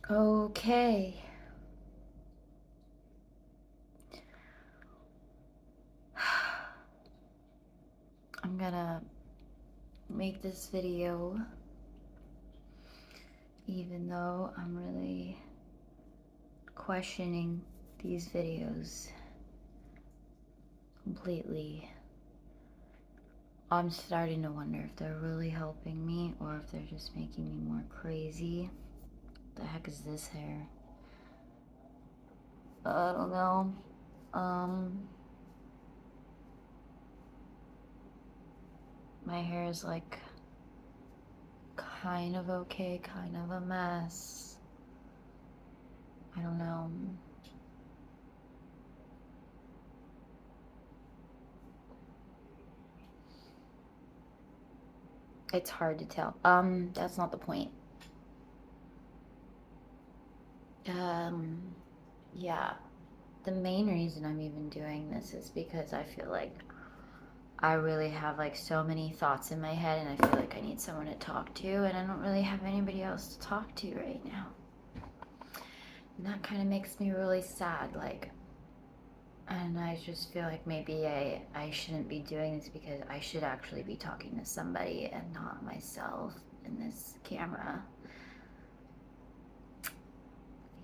Okay. I'm gonna make this video even though I'm really questioning these videos completely. I'm starting to wonder if they're really helping me or if they're just making me more crazy. The heck is this hair? I don't know. My hair is like kind of okay, kind of a mess. I don't know. It's hard to tell. That's not the point. Yeah. The main reason I'm even doing this is because I feel like I really have like so many thoughts in my head and I feel like I need someone to talk to and I don't really have anybody else to talk to right now. And that kind of makes me really sad, like, and I just feel like maybe I shouldn't be doing this because I should actually be talking to somebody and not myself in this camera.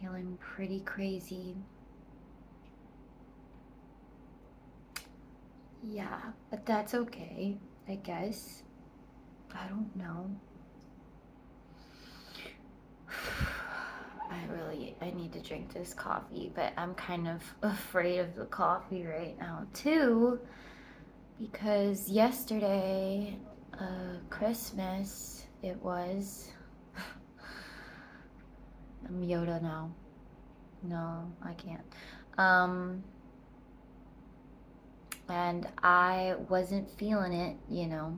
Feeling pretty crazy. Yeah, but that's okay, I guess. I don't know. I need to drink this coffee, but I'm kind of afraid of the coffee right now too because yesterday, Christmas, it was. I'm Yoda now. No, I can't. Um, and I wasn't feeling it, you know.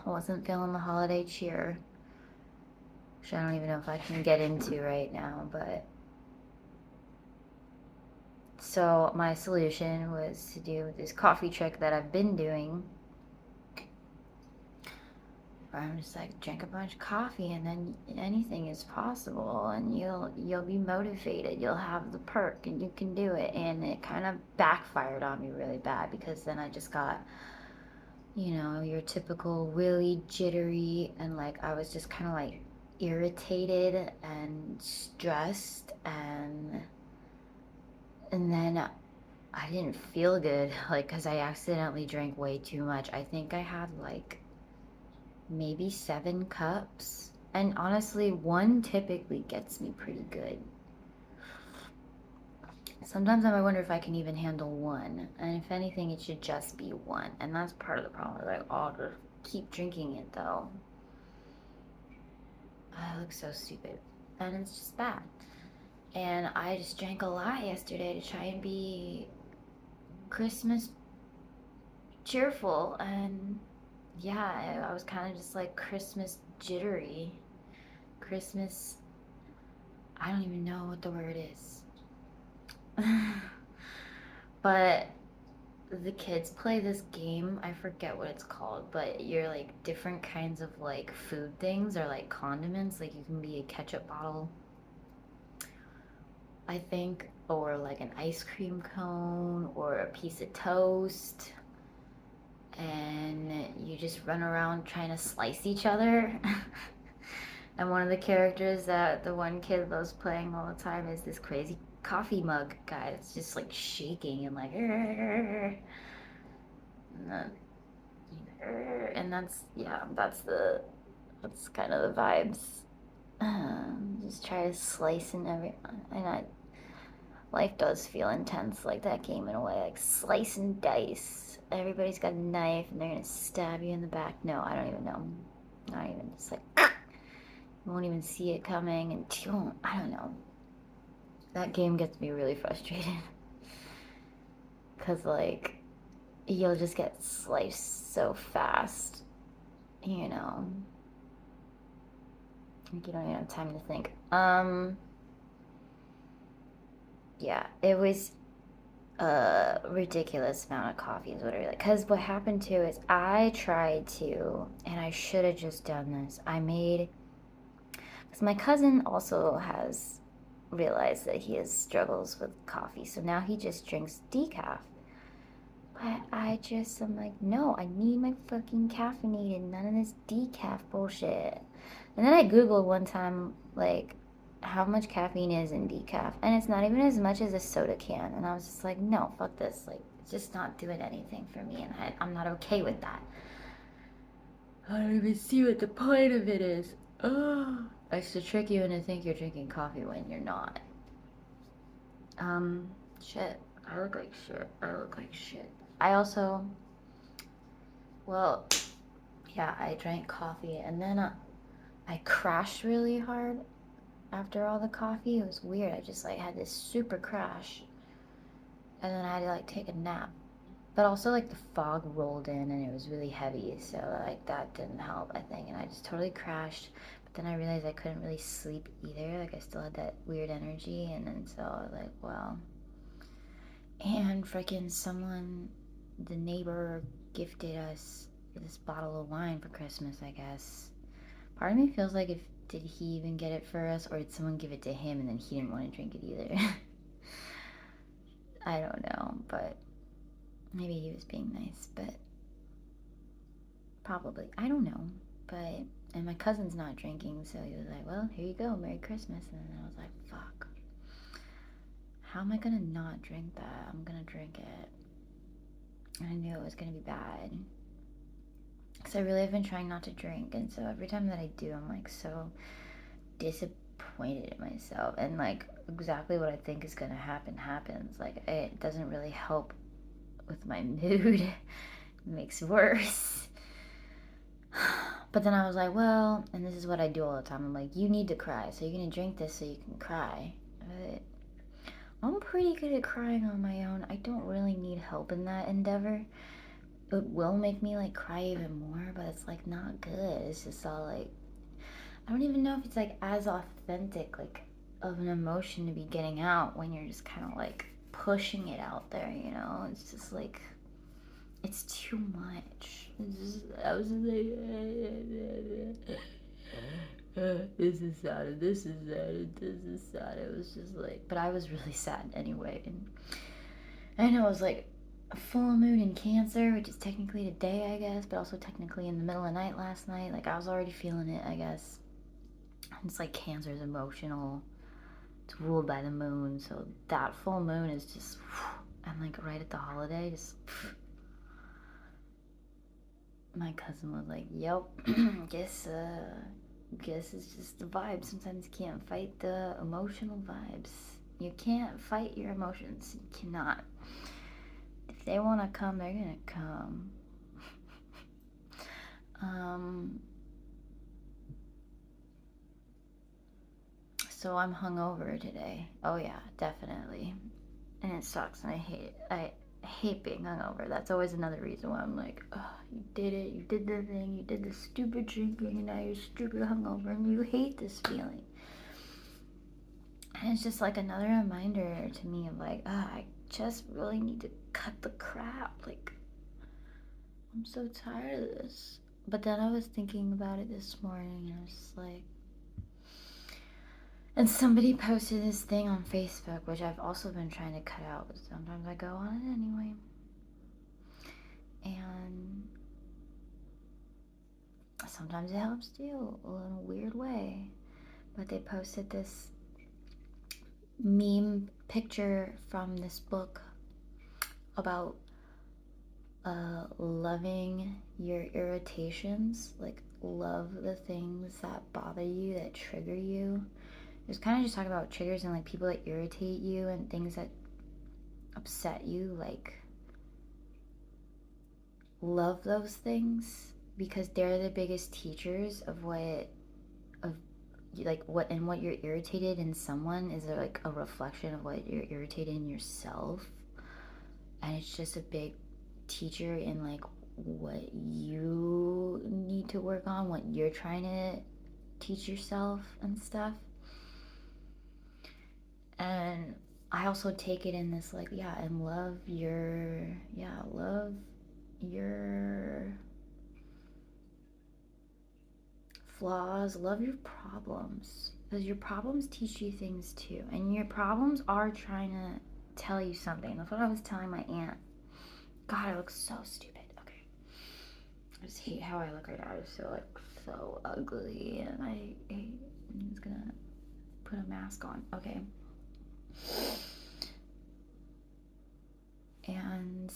I wasn't feeling the holiday cheer, which I don't even know if I can get into right now, but so my solution was to do this coffee trick that I've been doing. Where I'm just like drink a bunch of coffee and then anything is possible and you'll be motivated. You'll have the perk and you can do it. And it kind of backfired on me really bad because then I just got, you know, your typical really jittery and like I was just kind of like irritated and stressed and then I didn't feel good like cuz I accidentally drank way too much. I think I had like maybe 7 cups. And honestly, one typically gets me pretty good. Sometimes I might wonder if I can even handle one. And if anything, it should just be one. And that's part of the problem. Like, I'll just keep drinking it though. I look so stupid. And it's just bad. And I just drank a lot yesterday to try and be Christmas cheerful. And yeah, I was kind of just like Christmas jittery. Christmas, I don't even know what the word is. But the kids play this game. I forget what it's called, but you're like different kinds of like food things or like condiments. Like you can be a ketchup bottle, I think, or like an ice cream cone or a piece of toast. And you just run around trying to slice each other. And one of the characters that the one kid loves playing all the time is this crazy coffee mug guy that's just like shaking and like and, and that's yeah that's kind of the vibes. Just try to slice and life does feel intense like that game in a way, like slice and dice. Everybody's got a knife and they're gonna stab you in the back. No, I don't even know. Not even just like you won't even see it coming and I don't know. That game gets me really frustrated. Cause like you'll just get sliced so fast, you know. Like you don't even have time to think. Yeah, it was a ridiculous amount of coffee is what I really like. Cause what happened too is I tried to, and I should have just done this. I made Because my cousin also has realized that he has struggles with coffee, so now he just drinks decaf. But I'm like, no, I need my fucking caffeinated, none of this decaf bullshit. And then I Googled one time, like, how much caffeine is in decaf, and it's not even as much as a soda can. And I was just like, no, fuck this. Like, it's just not doing anything for me, and I'm not okay with that. I don't even see what the point of it is. Oh, I used to trick you into think you're drinking coffee when you're not. Um, shit. I look like shit. I look like shit. I also, well, yeah, I drank coffee and then I crashed really hard after all the coffee. It was weird. I just like had this super crash and then I had to like take a nap. But also like the fog rolled in and it was really heavy, so like that didn't help, I think, and I just totally crashed. But then I realized I couldn't really sleep either. Like I still had that weird energy, and then so I was like, well. And freaking someone, the neighbor gifted us this bottle of wine for Christmas, I guess. Part of me feels like if did he even get it for us or did someone give it to him and then he didn't want to drink it either. I don't know, but maybe he was being nice, but probably. I don't know. But and my cousin's not drinking, so he was like, well, here you go, Merry Christmas. And then I was like, fuck. How am I gonna not drink that? I'm gonna drink it. And I knew it was gonna be bad. Because I really have been trying not to drink, and so every time that I do, I'm like so disappointed in myself. And like exactly what I think is gonna happen happens. Like it doesn't really help with my mood. It makes worse. But then I was like, well, and this is what I do all the time. I'm like, you need to cry, so you're gonna drink this so you can cry. But I'm pretty good at crying on my own. I don't really need help in that endeavor. It will make me like cry even more, but it's like not good. It's just all like, I don't even know if it's like as authentic, like of an emotion to be getting out when you're just kind of like pushing it out there, you know? It's just like, it's too much. I was just like, this is sad, this is sad, this is sad. It was just like, but I was really sad anyway. And I know it was like a full moon in Cancer, which is technically today, I guess, but also technically in the middle of the night last night. Like I was already feeling it, I guess. It's like Cancer's emotional. It's ruled by the moon, so that full moon is just, and like right at the holiday, just. My cousin was like, "Yep, guess it's just the vibe. Sometimes you can't fight the emotional vibes. You can't fight your emotions. You cannot. If they want to come, they're gonna come." um. So I'm hungover today. Oh yeah, definitely, and it sucks, and I hate it. I hate being hungover. That's always another reason why I'm like, oh, you did it, you did the thing, you did the stupid drinking, and now you're stupid hungover, and you hate this feeling. And it's just like another reminder to me of like, I just really need to cut the crap. Like, I'm so tired of this. But then I was thinking about it this morning, and I was just like, and somebody posted this thing on Facebook, which I've also been trying to cut out, but sometimes I go on it anyway. And sometimes it helps too, in a weird way. But they posted this meme picture from this book about loving your irritations, like love the things that bother you, that trigger you. It was kind of just talking about triggers and like people that irritate you and things that upset you, like love those things because they're the biggest teachers of what of like what and what you're irritated in someone is like a reflection of what you're irritated in yourself, and it's just a big teacher in like what you need to work on, what you're trying to teach yourself and stuff. And I also take it in this like, yeah, and love your flaws, love your problems. Because your problems teach you things too. And your problems are trying to tell you something. That's what I was telling my aunt. God, I look so stupid. Okay. I just hate how I look right now. I just feel like so ugly. And I'm just gonna put a mask on. Okay. And I'm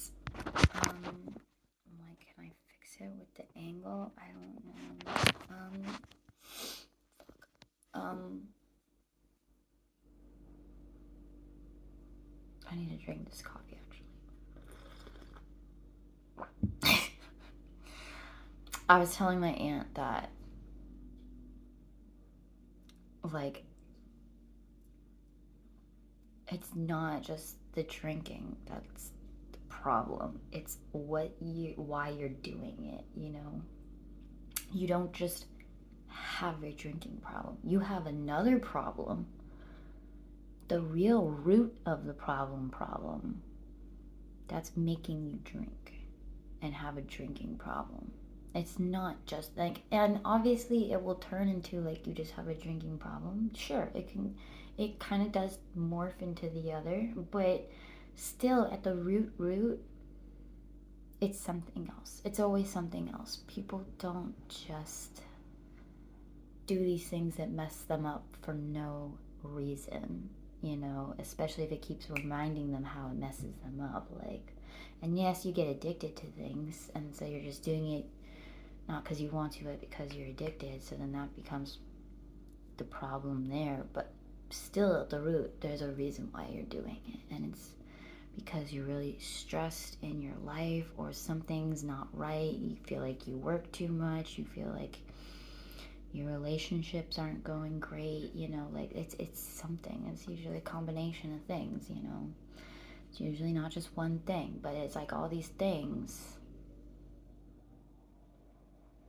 like, can I fix it with the angle? I don't know. I need to drink this coffee actually. I was telling my aunt that, like, it's not just the drinking that's the problem. It's why you're doing it, you know? You don't just have a drinking problem. You have another problem. The real root of the problem that's making you drink and have a drinking problem. It's not just like, and obviously it will turn into like you just have a drinking problem. Sure, it kind of does morph into the other, but still at the root, it's something else. It's always something else. People don't just do these things that mess them up for no reason, you know, especially if it keeps reminding them how it messes them up. Like, and yes, you get addicted to things, and so you're just doing it not because you want to, but because you're addicted. So then that becomes the problem there. But still, at the root, there's a reason why you're doing it, and it's because you're really stressed in your life, or something's not right. You feel like you work too much. You feel like your relationships aren't going great. You know, like it's something. It's usually a combination of things. You know, it's usually not just one thing, but it's like all these things.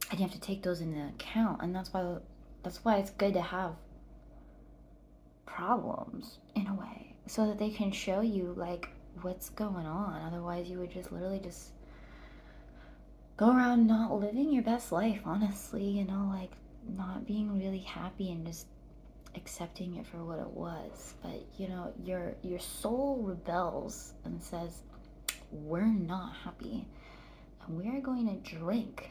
And you have to take those into account, and that's why it's good to have problems in a way, so that they can show you like what's going on. Otherwise you would just literally just go around not living your best life, honestly, you know, like not being really happy and just accepting it for what it was. But you know, your soul rebels and says, we're not happy and we're going to drink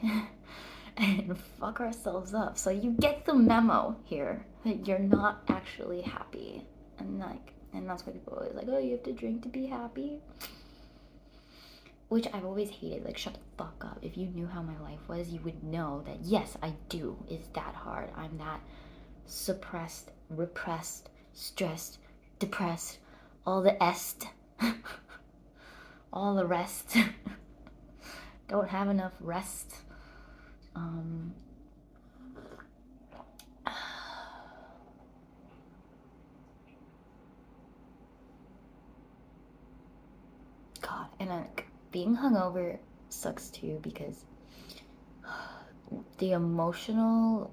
and fuck ourselves up. So you get the memo here that you're not actually happy. And that's why people are always like, oh, you have to drink to be happy. Which I've always hated. Like, shut the fuck up. If you knew how my life was, you would know that yes, I do. It's that hard. I'm that suppressed, repressed, stressed, depressed, all the est. All the rest. Don't have enough rest. God, and being hungover sucks too, because the emotional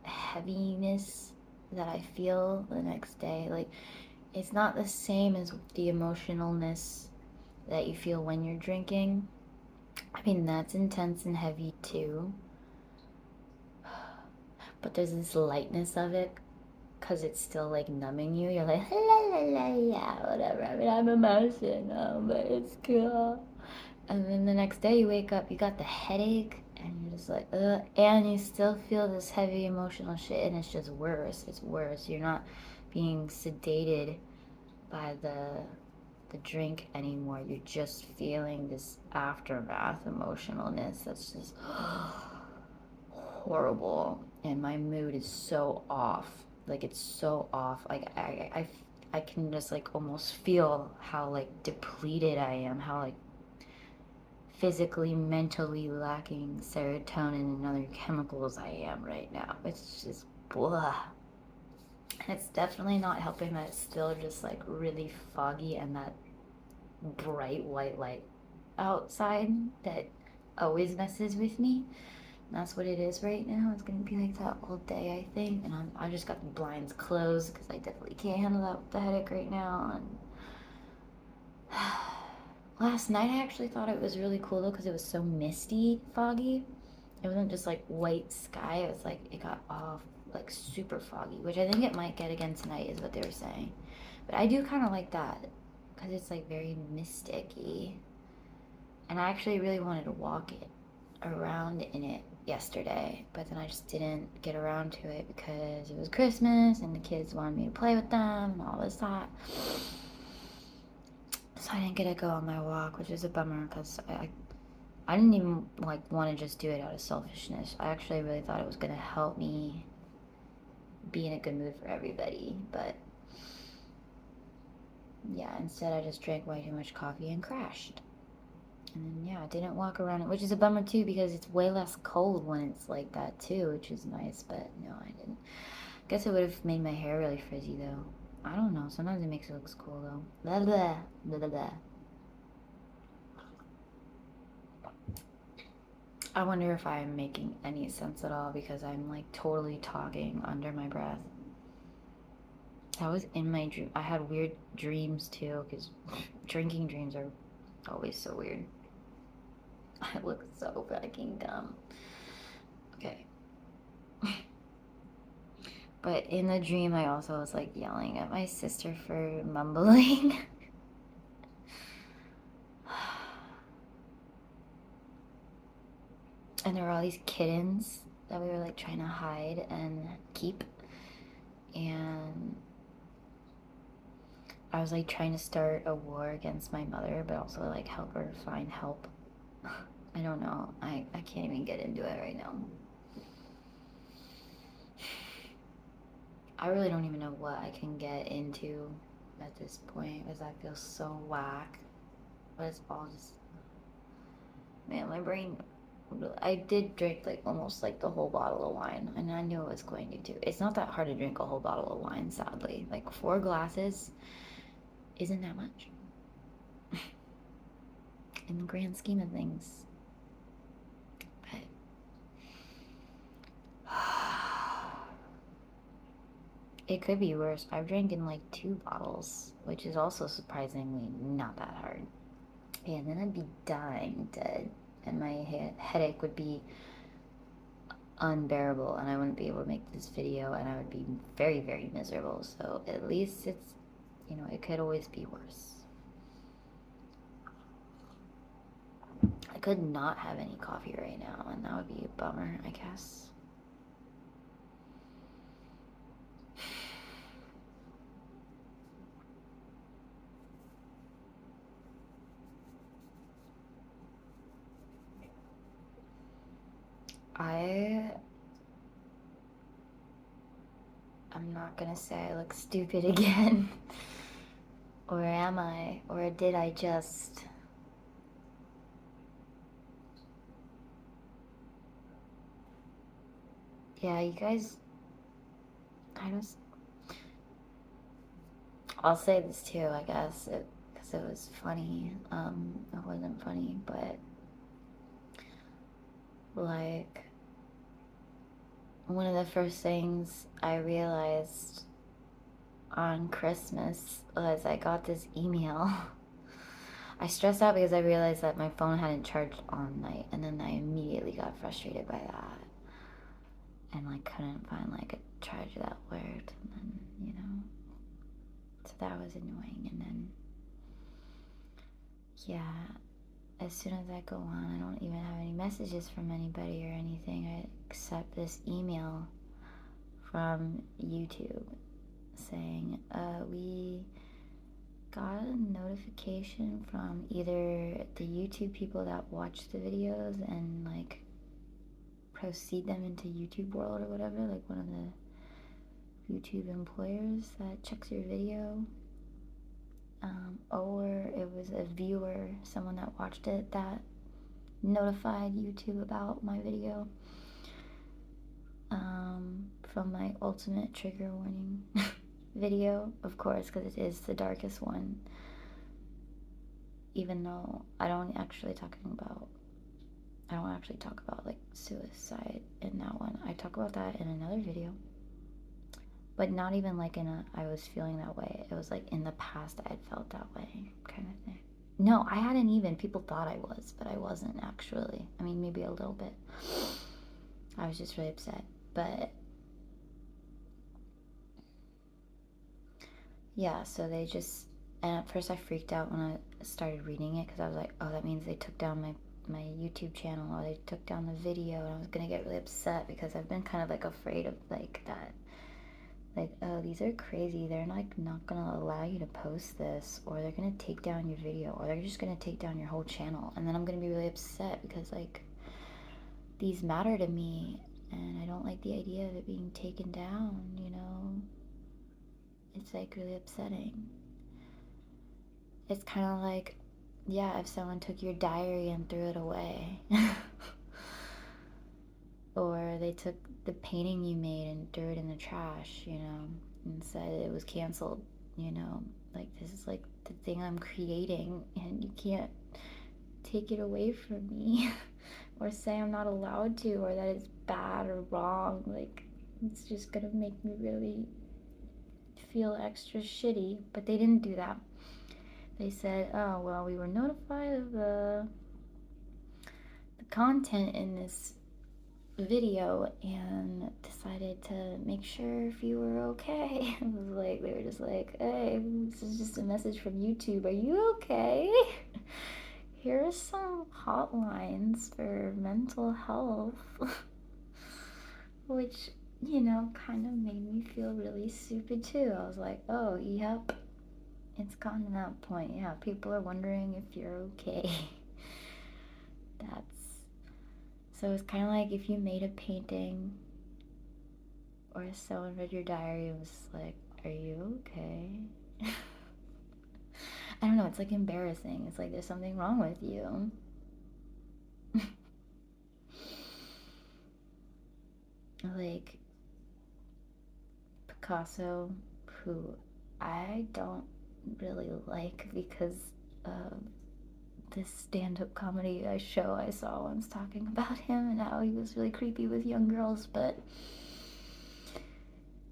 heaviness that I feel the next day, like, it's not the same as the emotionalness that you feel when you're drinking. I mean, that's intense and heavy too, but there's this lightness of it because it's still like numbing you. You're like, la la la la, whatever. I mean, I'm emotional, but it's cool. And then the next day you wake up, you got the headache, and you're just like, ugh, and you still feel this heavy emotional shit, and it's just worse. It's worse. You're not being sedated by the drink anymore. You're just feeling this aftermath emotionalness that's just horrible, and my mood is so off. Like, it's so off. Like, I can just like almost feel how like depleted I am, how like physically, mentally lacking serotonin and other chemicals I am right now. It's just blah. And it's definitely not helping that it's still just like really foggy and that bright white light outside that always messes with me. And that's what it is right now. It's gonna be like that all day, I think. And I just got the blinds closed because I definitely can't handle that with the headache right now. And last night I actually thought it was really cool though, because it was so misty, foggy. It wasn't just like white sky. It was like it got all like super foggy, which I think it might get again tonight, is what they were saying. But I do kind of like that because it's like very mysticky. And I actually really wanted to walk it around in it yesterday, but then I just didn't get around to it because it was Christmas and the kids wanted me to play with them and all this that. So I didn't get to go on my walk, which is a bummer because I didn't even like want to just do it out of selfishness. I actually really thought it was gonna help me be in a good mood for everybody, but yeah, instead I just drank way too much coffee and crashed. And then yeah, I didn't walk around it, which is a bummer too because it's way less cold when it's like that too, which is nice. But no, I didn't. Guess it would have made my hair really frizzy though. I don't know. Sometimes it makes it look cool though. Blah blah blah blah blah. I wonder if I'm making any sense at all because I'm like totally talking under my breath. That was in my dream. I had weird dreams too because drinking dreams are always so weird. I look so fucking dumb. Okay. But in the dream, I also was like yelling at my sister for mumbling. And there were all these kittens that we were like trying to hide and keep. And I was like trying to start a war against my mother, but also like help her find help. I don't know. I can't even get into it right now. I really don't even know what I can get into at this point because I feel so whack. But it's all just, man, my brain. I did drink like almost like the whole bottle of wine, and I knew I was going to do. It's not that hard to drink a whole bottle of wine, sadly. Like 4 glasses isn't that much in the grand scheme of things. But it could be worse. I've drank in like 2 bottles, which is also surprisingly not that hard. And then I'd be dying dead, and my headache would be unbearable, and I wouldn't be able to make this video, and I would be very, very miserable. So at least it's, it could always be worse. I could not have any coffee right now, and that would be a bummer, I guess. I'm not gonna say I look stupid again. Or am I? Or did I just? Yeah, you guys, I just, I'll say this too, I guess, because it was funny. It wasn't funny, but like, one of the first things I realized on Christmas was I got this email. I stressed out because I realized that my phone hadn't charged all night, and then I immediately got frustrated by that. And like couldn't find like a charger that worked, and then so that was annoying. And then yeah, as soon as I go on, I don't even have any messages from anybody or anything except this email from YouTube saying we got a notification from either the YouTube people that watch the videos and like proceed them into YouTube world or whatever, like one of the YouTube employers that checks your video, or it was a viewer, someone that watched it, that notified YouTube about my video, from my ultimate trigger warning video, of course, because it is the darkest one, even though I don't actually talk about like suicide in that one. I talk about that in another video, but not even like I was feeling that way. It was like in the past I had felt that way kind of thing. No, I hadn't even. People thought I was, but I wasn't actually. I mean, maybe a little bit. I was just really upset. But yeah, so they just, and at first I freaked out when I started reading it because I was like, oh, that means they took down my YouTube channel, or they took down the video, and I was gonna get really upset because I've been kind of like afraid of like that. Like, oh, these are crazy. They're like not gonna allow you to post this, or they're gonna take down your video, or they're just gonna take down your whole channel, and then I'm gonna be really upset because like these matter to me, and I don't like the idea of it being taken down, you know? It's like really upsetting. It's kind of like, yeah, if someone took your diary and threw it away. Or they took the painting you made and threw it in the trash, you know, and said it was canceled, you know? Like, this is like the thing I'm creating, and you can't take it away from me. Or say I'm not allowed to, or that it's bad or wrong. Like, it's just gonna make me really feel extra shitty. But they didn't do that. They said, oh, well, we were notified of the content in this video and decided to make sure if you were okay. It was like, they were just like, hey, this is just a message from YouTube. Are you okay? Here are some hotlines for mental health. Which, you know, kind of made me feel really stupid too. I was like, oh, yep, it's gotten to that point. Yeah, people are wondering if you're okay. That's so it's kind of like if you made a painting or someone read your diary and was like, are you okay? I don't know, it's like embarrassing. It's like there's something wrong with you. Like Picasso, who I don't really like because of this stand-up comedy show I saw once talking about him and how he was really creepy with young girls. But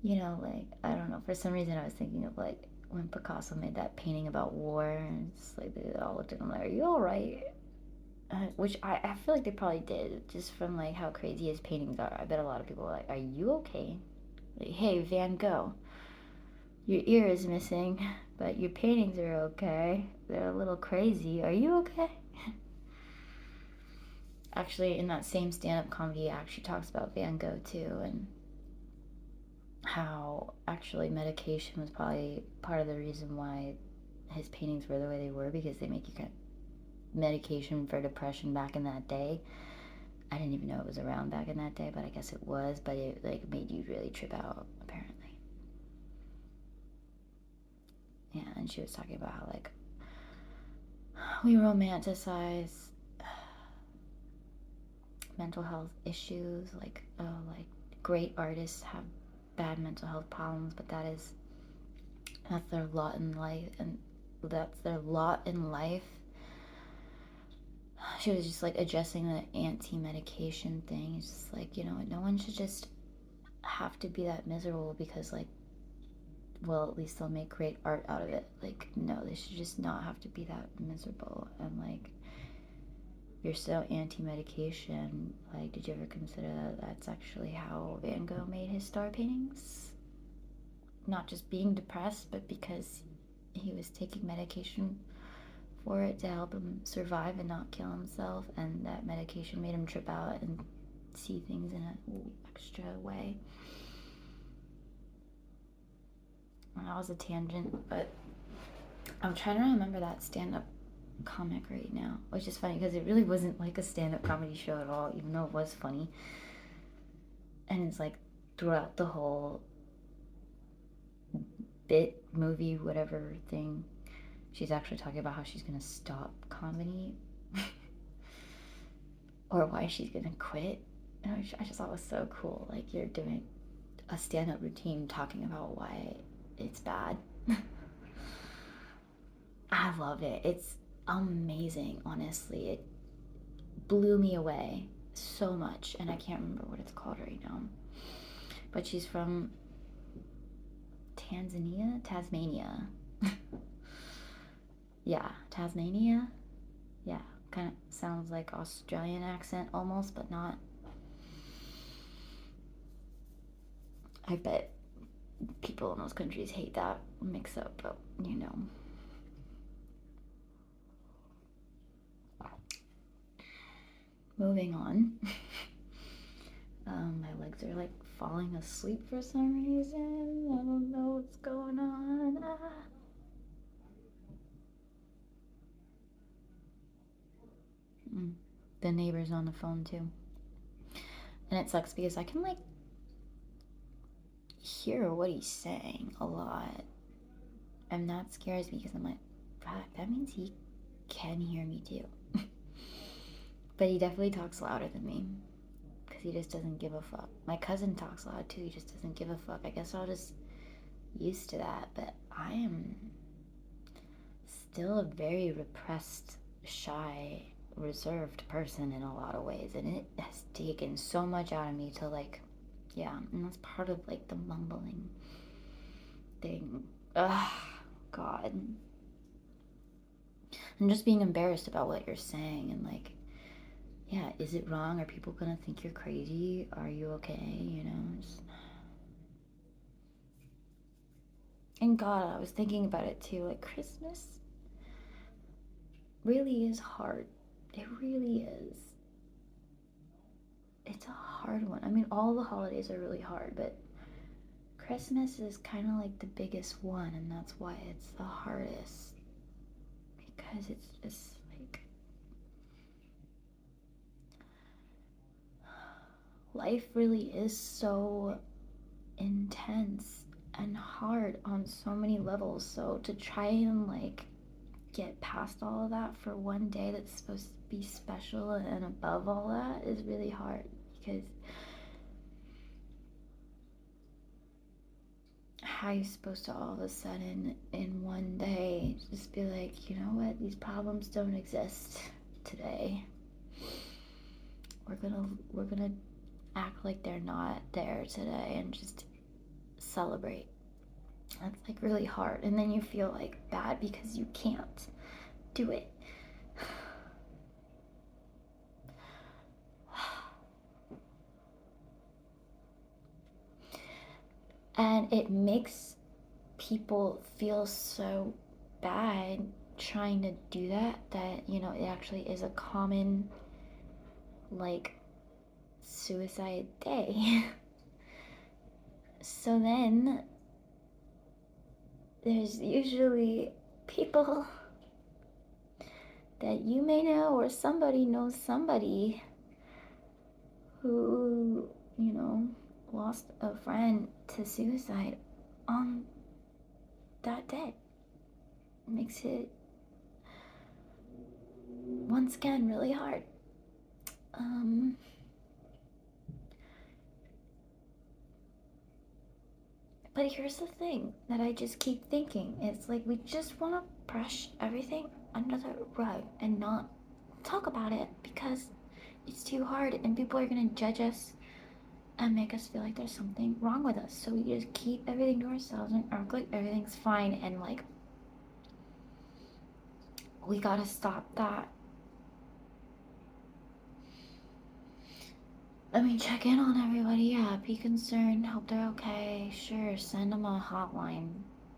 you know, like, I don't know, for some reason I was thinking of like when Picasso made that painting about war, and it's like they all looked at him like, are you all right? Which I feel like they probably did, just from like how crazy his paintings are. I bet a lot of people were like, are you okay? Like, hey, Van Gogh, your ear is missing, but your paintings are okay. They're a little crazy. Are you okay? Actually, in that same stand-up comedy act, she talks about Van Gogh too, and how actually medication was probably part of the reason why his paintings were the way they were, because they make you kind of medication for depression back in that day. I didn't even know it was around back in that day, but I guess it was. But it like made you really trip out, apparently. Yeah, and she was talking about how like we romanticize mental health issues, like, oh, like great artists have bad mental health problems, but that's their lot in life, and that's their lot in life. She was just like addressing the anti-medication thing. It's just like, you know, no one should just have to be that miserable because like, well, at least they'll make great art out of it. Like, no, they should just not have to be that miserable. And like, you're so anti-medication, like, did you ever consider that that's actually how Van Gogh made his star paintings? Not just being depressed, but because he was taking medication for it to help him survive and not kill himself, and that medication made him trip out and see things in an extra way. Well, that was a tangent, but I'm trying to remember that stand-up comic right now, which is funny because it really wasn't like a stand-up comedy show at all, even though it was funny. And it's like throughout the whole bit, movie, whatever thing, she's actually talking about how she's gonna stop comedy or why she's gonna quit. And I just thought it was so cool. Like, you're doing a stand-up routine talking about why it's bad. I love it. It's amazing, honestly. It blew me away so much, and I can't remember what it's called right now. But she's from Tasmania. Yeah, Tasmania. Yeah, kind of sounds like Australian accent almost, but not. I bet people in those countries hate that mix up, but moving on. My legs are like falling asleep for some reason. I don't know what's going on. The neighbor's on the phone too. And it sucks because I can like hear what he's saying a lot. And that scares me because I'm like, fuck, that means he can hear me too. But he definitely talks louder than me because he just doesn't give a fuck. My cousin talks loud too, he just doesn't give a fuck. I guess I'll just used to that, but I am still a very repressed, shy, reserved person in a lot of ways, and it has taken so much out of me to like, yeah, and that's part of like the mumbling thing. Ugh, God. And just being embarrassed about what you're saying and like, yeah, is it wrong? Are people gonna think you're crazy? Are you okay? Just... And God, I was thinking about it too. Like, Christmas really is hard. It really is. It's a hard one. I mean, all the holidays are really hard, but Christmas is kind of like the biggest one, and that's why it's the hardest. Because it's just like life really is so intense and hard on so many levels. So to try and like get past all of that for one day that's supposed to be special and above all that is really hard because how are you supposed to all of a sudden in one day just be like, you know what, these problems don't exist today. We're gonna act like they're not there today and just celebrate. That's like really hard. And then you feel like bad because you can't do it. And it makes people feel so bad trying to do that it actually is a common like suicide day. So then there's usually people that you may know or somebody knows somebody who lost a friend to suicide on that day. It makes it once again really hard. But here's the thing that I just keep thinking. It's like we just want to brush everything under the rug and not talk about it because it's too hard and people are going to judge us and make us feel like there's something wrong with us. So we just keep everything to ourselves and act like everything's fine, and like we gotta stop that. I mean, check in on everybody, yeah, be concerned, hope they're okay, sure, send them a hotline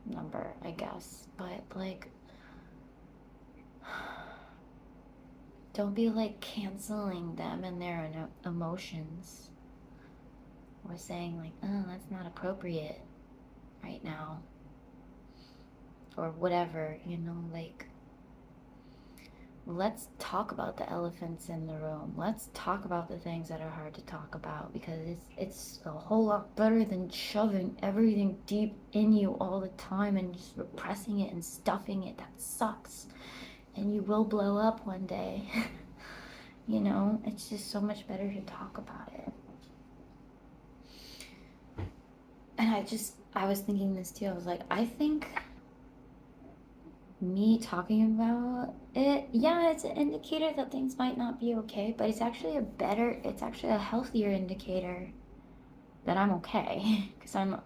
number, I guess, but like don't be like canceling them and their emotions or saying like, oh, that's not appropriate right now or whatever, like let's talk about the elephants in the room. Let's talk about the things that are hard to talk about because it's a whole lot better than shoving everything deep in you all the time and just repressing it and stuffing it. That sucks. And you will blow up one day. It's just so much better to talk about it. And I was thinking this too. I was like, I think me talking about it, yeah, it's an indicator that things might not be okay, but it's actually a healthier indicator that I'm okay because I'm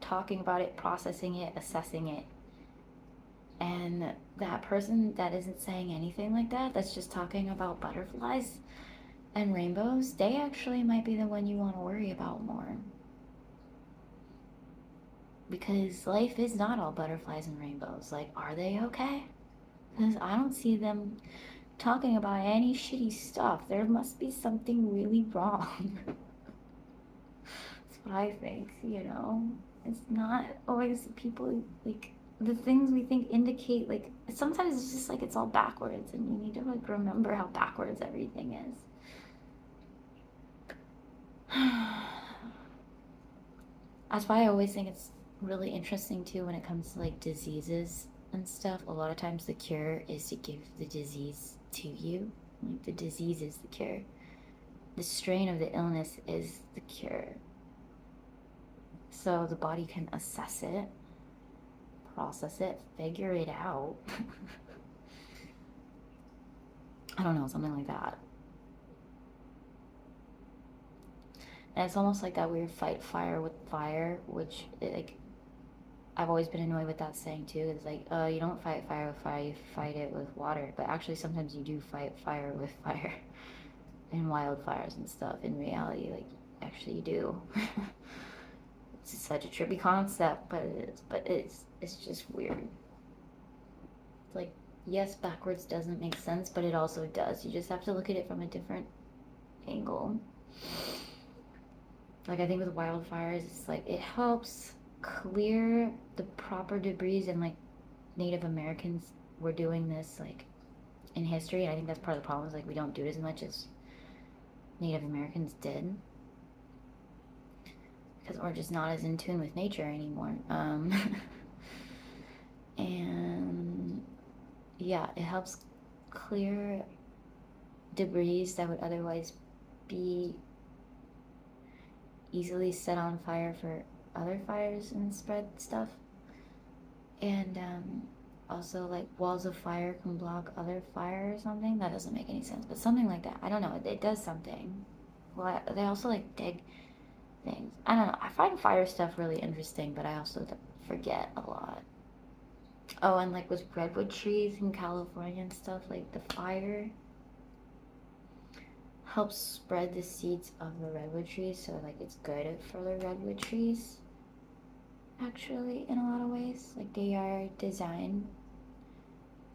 talking about it, processing it, assessing it. And that person that isn't saying anything like that, that's just talking about butterflies and rainbows, they actually might be the one you want to worry about more. Because life is not all butterflies and rainbows. Like, are they okay? Because I don't see them talking about any shitty stuff. There must be something really wrong. That's what I think, you know? It's not always people, like, the things we think indicate, like, sometimes it's just like it's all backwards, and you need to, like, remember how backwards everything is. That's why I always think it's really interesting, too, when it comes to, like, diseases and stuff. A lot of times the cure is to give the disease to you. Like, the disease is the cure. The strain of the illness is the cure. So the body can assess it, process it, figure it out. I don't know, something like that. And it's almost like that weird fight fire with fire, which, like, I've always been annoyed with that saying too. It's like, you don't fight fire with fire, you fight it with water. But actually, sometimes you do fight fire with fire and wildfires and stuff. In reality, like, actually, you do. It's such a trippy concept, but it is. But it's just weird. Like, yes, backwards doesn't make sense, but it also does. You just have to look at it from a different angle. Like, I think with wildfires, it's like it helps clear the proper debris, and like Native Americans were doing this like in history, and I think that's part of the problem is like we don't do it as much as Native Americans did because we're just not as in tune with nature anymore. And yeah, it helps clear debris that would otherwise be easily set on fire for other fires and spread stuff. And also, like, walls of fire can block other fire or something. That doesn't make any sense, but something like that. I don't know. It does something. Well, they also like dig things. I don't know. I find fire stuff really interesting, but I also forget a lot. Oh, and like with redwood trees in California and stuff, like the fire helps spread the seeds of the redwood trees, so like it's good for the redwood trees. Actually, in a lot of ways, like they are designed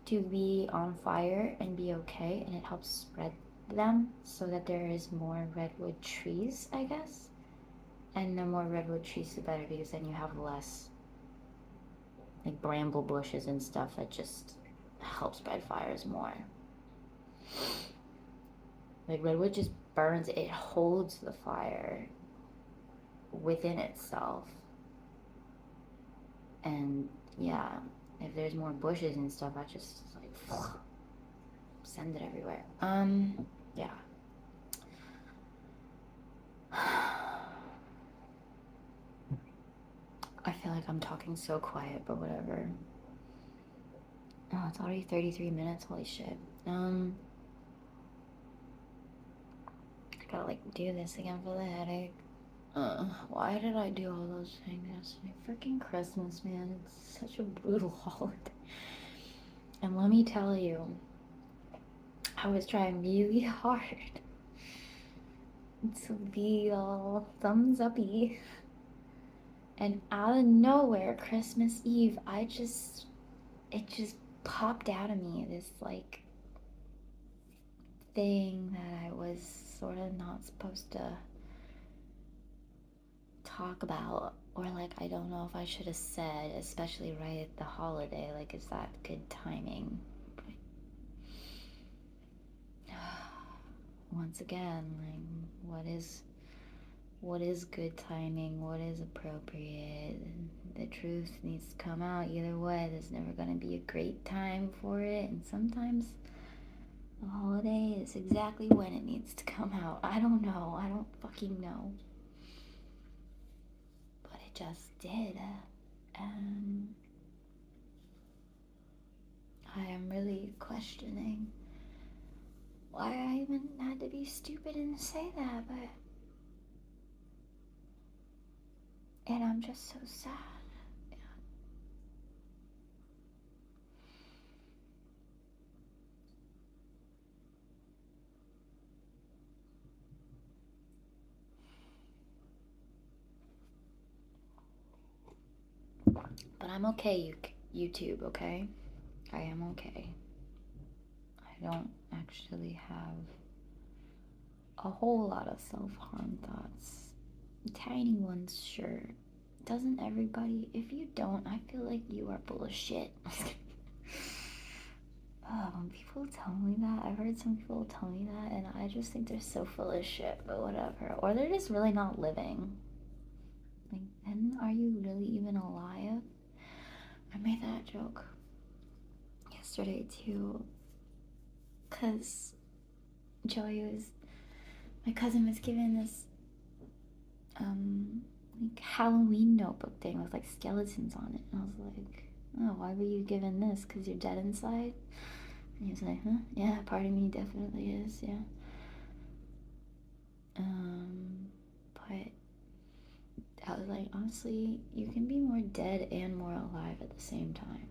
to be on fire and be okay, and it helps spread them so that there is more redwood trees, I guess. And the more redwood trees, the better, because then you have less like bramble bushes and stuff that just help spread fires more. Like redwood just burns, it holds the fire within itself. And yeah, if there's more bushes and stuff, I just like send it everywhere. Yeah. I feel like I'm talking so quiet, but whatever. Oh, it's already 33 minutes. Holy shit. I gotta like do this again for the headache. Why did I do all those things yesterday? Freaking Christmas, man. It's such a brutal holiday. And let me tell you, I was trying really hard to be all thumbs uppy. And out of nowhere, Christmas Eve, it just popped out of me, this like thing that I was sort of not supposed to talk about, or like I don't know if I should have said, especially right at the holiday. Like, is that good timing? Once again, like, what is good timing? What is appropriate? The truth needs to come out either way. There's never gonna be a great time for it, and sometimes the holiday is exactly when it needs to come out. I don't know. I don't fucking know. But it just did. And I am really questioning why I even had to be stupid and say that, but. And I'm just so sad. Yeah. But I'm okay, YouTube, okay? I am okay. I don't actually have a whole lot of self-harm thoughts. Tiny ones, sure. Doesn't everybody? If you don't, I feel like you are full of shit. When people tell me that, I've heard some people tell me that, and I just think they're so full of shit, but whatever. Or they're just really not living. Like, then are you really even alive? I made that joke yesterday too, because my cousin was given this, like Halloween notebook thing with like skeletons on it. And I was like, oh, why were you given this? Because you're dead inside? And he was like, huh? Yeah, part of me definitely is, yeah. But I was like, honestly, you can be more dead and more alive at the same time.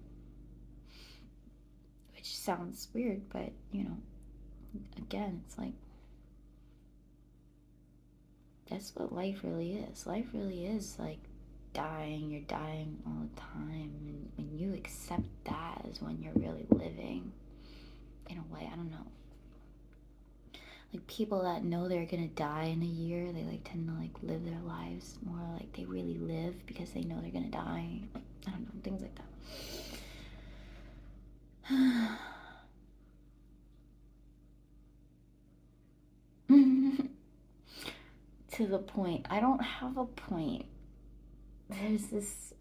Which sounds weird, but again, it's like, that's what life really is. Life really is like dying. You're dying all the time. And when you accept that is when you're really living. In a way, I don't know. Like people that know they're gonna die in a year, they like tend to like live their lives more like they really live because they know they're gonna die. I don't know, things like that. To the point. I don't have a point. There's this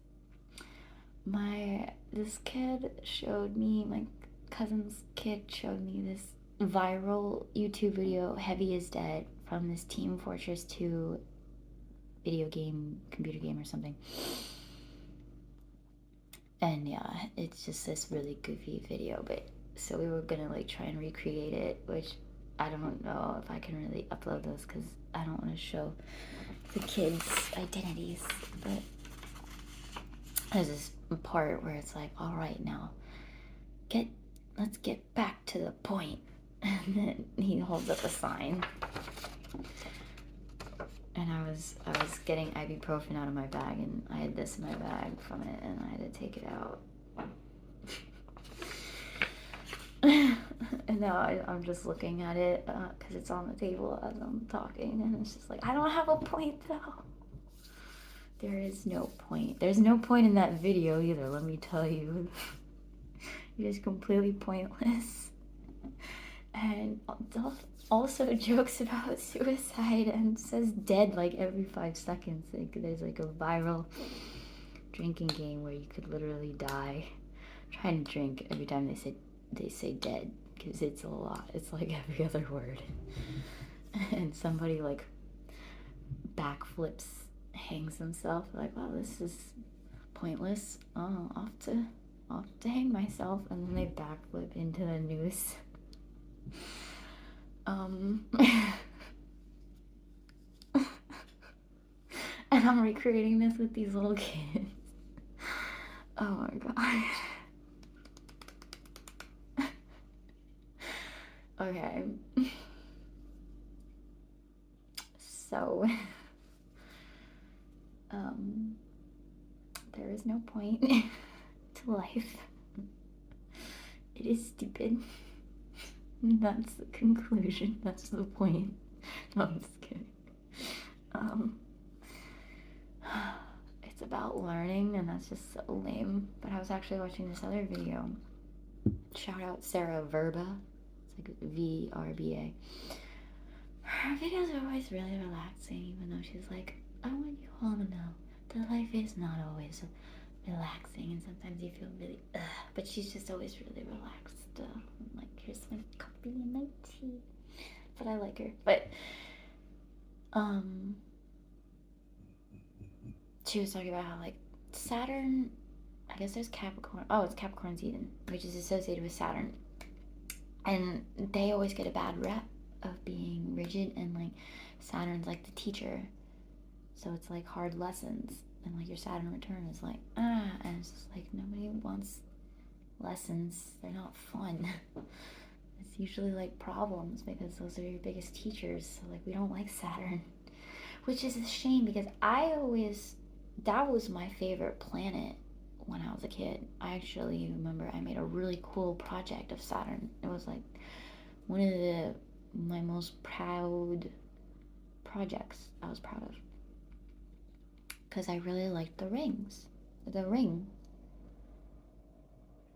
kid showed me, my cousin's kid showed me this viral YouTube video, Heavy is Dead, from this Team Fortress 2 computer game or something. And yeah, it's just this really goofy video, but so we were gonna like try and recreate it, which I don't know if I can really upload those because I don't want to show the kids' identities. But there's this part where it's like, all right, now let's get back to the point. And then he holds up a sign. And I was getting ibuprofen out of my bag, and I had this in my bag from it, and I had to take it out. And now I'm just looking at it because it's on the table as I'm talking, and it's just like, I don't have a point though. There is no point. There's no point in that video either, let me tell you. It is completely pointless. And also jokes about suicide and says dead like every 5 seconds. Like there's like a viral drinking game where you could literally die trying to drink every time they say dead, because it's a lot. It's like every other word. And somebody like backflips, hangs himself, like, wow, this is pointless. Oh, off to hang myself, and then they backflip into the noose. And I'm recreating this with these little kids. Oh my god. Okay. So, there is no point to life. It is stupid. That's the conclusion. That's the point. No, I'm just kidding. It's about learning, and that's just so lame. But I was actually watching this other video. Shout out Sarah Verba. It's like VRBA. Her videos are always really relaxing, even though she's like, I want you all to know that life is not always relaxing, and sometimes you feel really but she's just always really relaxed. Like, here's my coffee and my tea. But I like her. But she was talking about how like Saturn, I guess there's Capricorn. Oh, it's Capricorn season, which is associated with Saturn, and they always get a bad rep of being rigid, and like Saturn's like the teacher, so it's like hard lessons, and like your Saturn return is like and it's just like nobody wants lessons. They're not fun. It's usually like problems because those are your biggest teachers. So like we don't like Saturn, which is a shame because that was my favorite planet when I was a kid. I actually remember I made a really cool project of Saturn. It was like one of my most proud projects I was proud of, because I really liked the rings. The ring,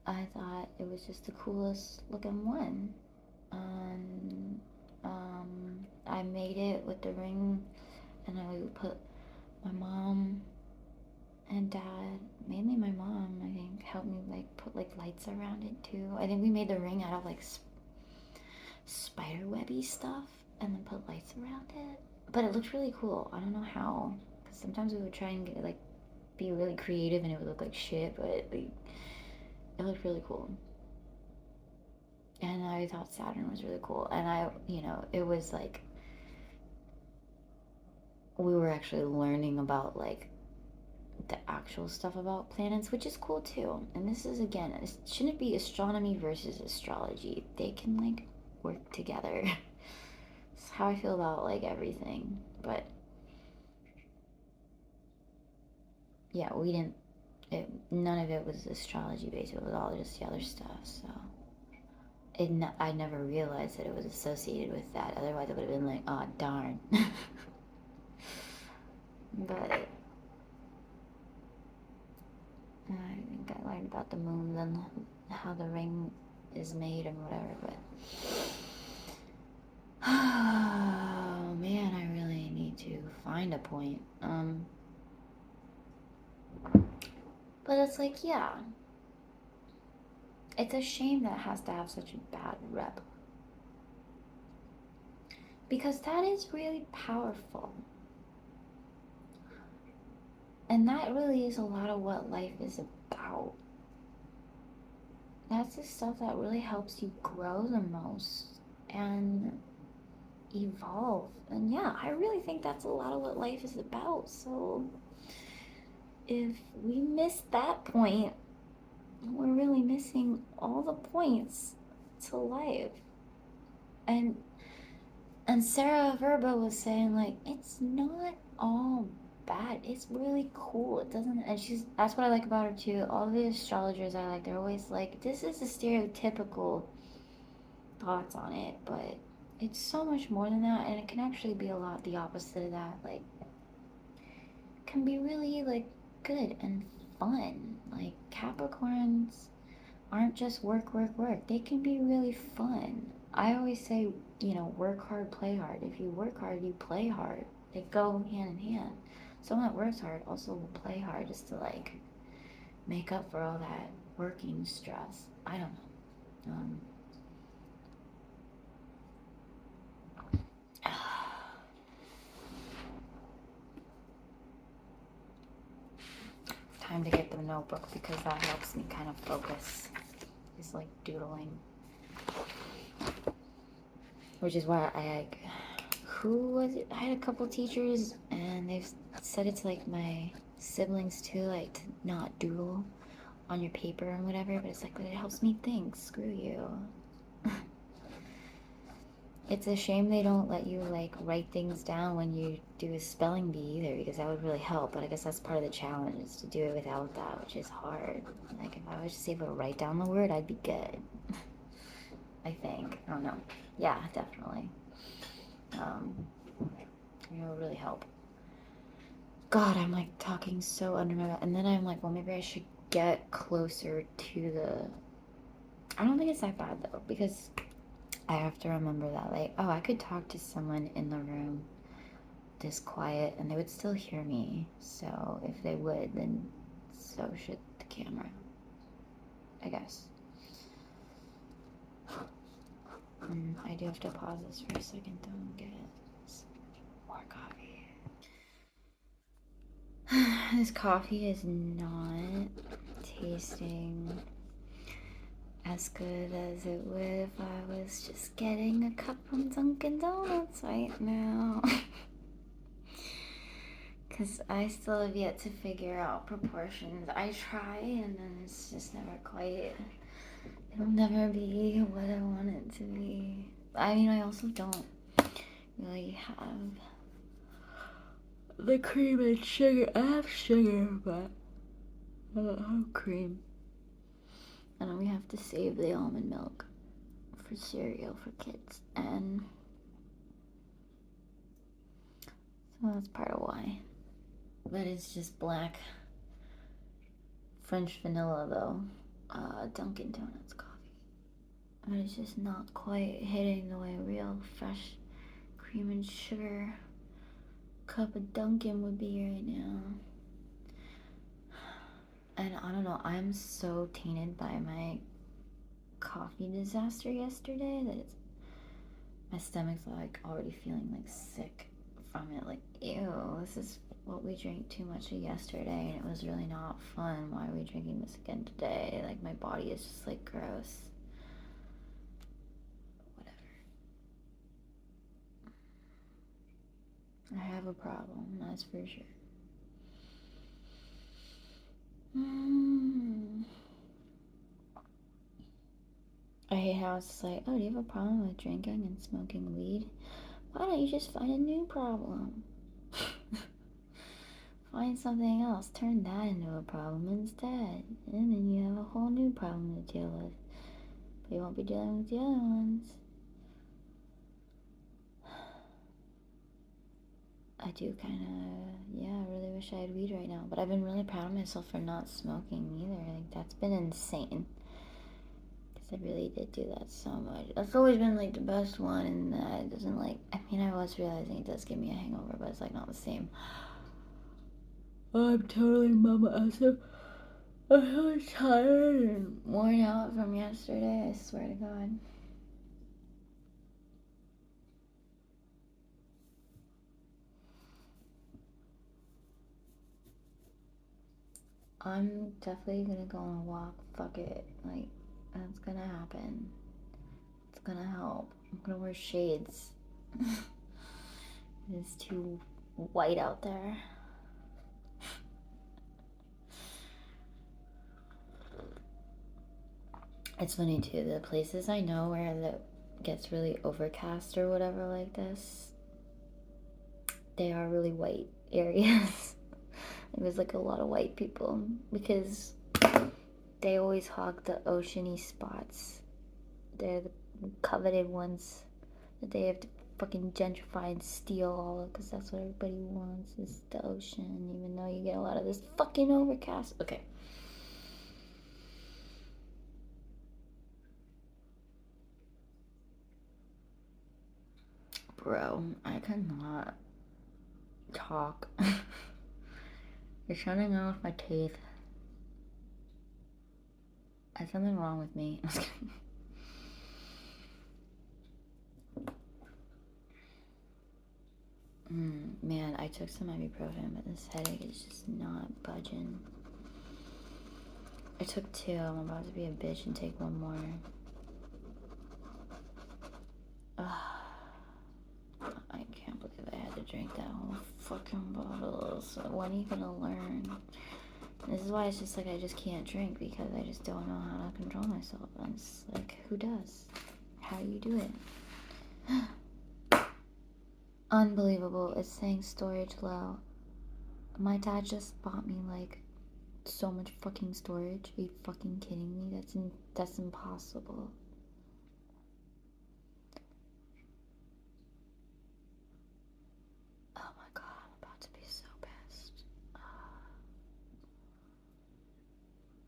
I thought it was just the coolest looking one. And I made it with the ring, and I would put my mom and dad, mainly my mom, I think, helped me like put like lights around it too. I think we made the ring out of like spider webby stuff and then put lights around it. But it looked really cool. I don't know how, because sometimes we would try and get like be really creative and it would look like shit, but like, it looked really cool. And I thought Saturn was really cool. And it was like we were actually learning about like the actual stuff about planets, which is cool too. And this is, again, it shouldn't be astronomy versus astrology. They can like work together. It's how I feel about like everything. But yeah, we didn't. None of it was astrology based. It was all just the other stuff. So I never realized that it was associated with that. Otherwise, I would have been like, oh darn. But I think I learned about the moon and how the ring is made and whatever, but oh man, I really need to find a point. But it's like, yeah, it's a shame that it has to have such a bad rep, because that is really powerful, and that really is a lot of what life is about. That's the stuff that really helps you grow the most and evolve. And yeah, I really think that's a lot of what life is about. So if we miss that point, we're really missing all the points to life. And Sarah Verba was saying like it's not all bad. It's really cool. It doesn't, and that's what I like about her too. All the astrologers I like, they're always like, this is a stereotypical thoughts on it, but it's so much more than that, and it can actually be a lot the opposite of that. Like, can be really like good and fun. Like Capricorns aren't just work, work, work. They can be really fun. I always say, work hard, play hard. If you work hard, you play hard. They go hand in hand. Someone that works hard also will play hard just to like make up for all that working stress. I don't know. Time to get the notebook because that helps me kind of focus. Is like doodling, which is why who was it? I had a couple teachers and they've said it's like my siblings too, like to not doodle on your paper and whatever, but it's like, but it helps me think. Screw you. It's a shame they don't let you like write things down when you do a spelling bee either, because that would really help. But I guess that's part of the challenge, is to do it without that, which is hard. Like if I was just able to write down the word, I'd be good. I think. I don't know. Yeah, definitely. It would really help. God, I'm like talking so under my breath, and then I'm like, well, maybe I should get closer to the. I don't think it's that bad though, because I have to remember that, like, oh, I could talk to someone in the room this quiet and they would still hear me. So if they would, then so should the camera, I guess. I do have to pause this for a second though and get some more coffee. This coffee is not tasting as good as it would if I was just getting a cup from Dunkin' Donuts right now. Because I still have yet to figure out proportions. I try and then it's just never quite, it'll never be what I want it to be. I mean, I also don't really have the cream and sugar. I have sugar, but I don't have cream. And we have to save the almond milk for cereal for kids. And so that's part of why. But it's just black French vanilla though. Dunkin' Donuts coffee. But it's just not quite hitting the way a real fresh cream and sugar cup of Dunkin' would be right now. And I don't know, I'm so tainted by my coffee disaster yesterday that my stomach's like already feeling like sick from it. Like, ew, this is what we drank too much of yesterday and it was really not fun. Why are we drinking this again today? Like, my body is just like gross. Whatever. I have a problem, that's for sure. I hate how it's just like, oh, do you have a problem with drinking and smoking weed? Why don't you just find a new problem? Find something else. Turn that into a problem instead. And then you have a whole new problem to deal with. But you won't be dealing with the other ones. I do kind of, yeah, I really wish I had weed right now. But I've been really proud of myself for not smoking either. Like, that's been insane. Because I really did do that so much. That's always been, like, the best one. And it doesn't, like, I mean, I was realizing it does give me a hangover, but it's, like, not the same. I'm totally mama awesome. I'm so tired and worn out from yesterday, I swear to God. I'm definitely gonna go on a walk. Fuck it. Like, that's gonna happen. It's gonna help. I'm gonna wear shades. It's too white out there. It's funny too, the places I know where it gets really overcast or whatever like this, they are really white areas. There's like a lot of white people because they always hog the oceany spots. They're the coveted ones that they have to fucking gentrify and steal all of because that's what everybody wants is the ocean, even though you get a lot of this fucking overcast. Okay. Bro, I cannot talk. You're shutting off my teeth. There's something wrong with me. Man, I took some ibuprofen, but this headache is just not budging. I took 2. I'm about to be a bitch and take 1 more. I can't believe I had to drink that whole fucking bottle. So when are you gonna learn? This is why it's just like I just can't drink because I just don't know how to control myself. And it's like, who does? How do you do it? Unbelievable. It's saying storage low. My dad just bought me like so much fucking storage. Are you fucking kidding me? That's impossible. Oh my god, I'm about to be so pissed.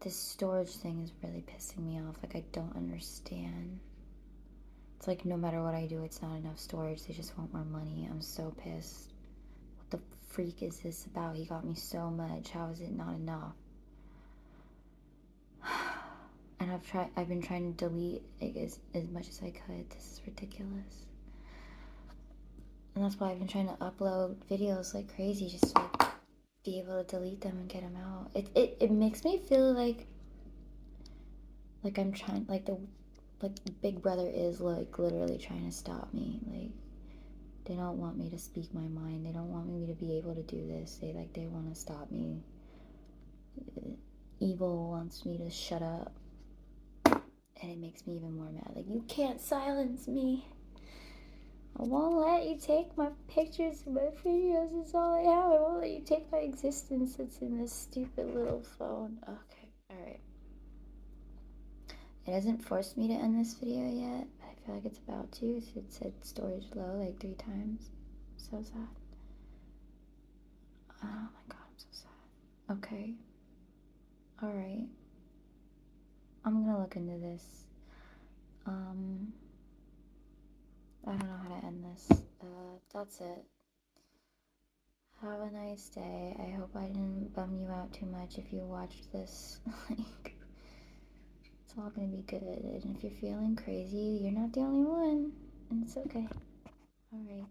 This storage thing is really pissing me off. Like, I don't understand. It's like no matter what I do, it's not enough storage. They just want more money. I'm so pissed. What the freak is this about? He got me so much. How is it not enough? And I've been trying to delete it as much as I could. This is ridiculous. And that's why I've been trying to upload videos like crazy, just to like be able to delete them and get them out. It makes me feel like I'm trying, like Big Brother is like literally trying to stop me. Like, they don't want me to speak my mind. They don't want me to be able to do this. They want to stop me. Evil wants me to shut up. And it makes me even more mad. Like, you can't silence me. I won't let you take my pictures and my videos. It's all I have. I won't let you take my existence that's in this stupid little phone. Okay, alright. It hasn't forced me to end this video yet, but I feel like it's about to. So it said storage low like 3 times. So sad. Oh my god, I'm so sad. Okay. Alright. I'm gonna look into this. I don't know how to end this. That's it. Have a nice day. I hope I didn't bum you out too much if you watched this. Like, it's all gonna be good. And if you're feeling crazy, you're not the only one. And it's okay. Alright.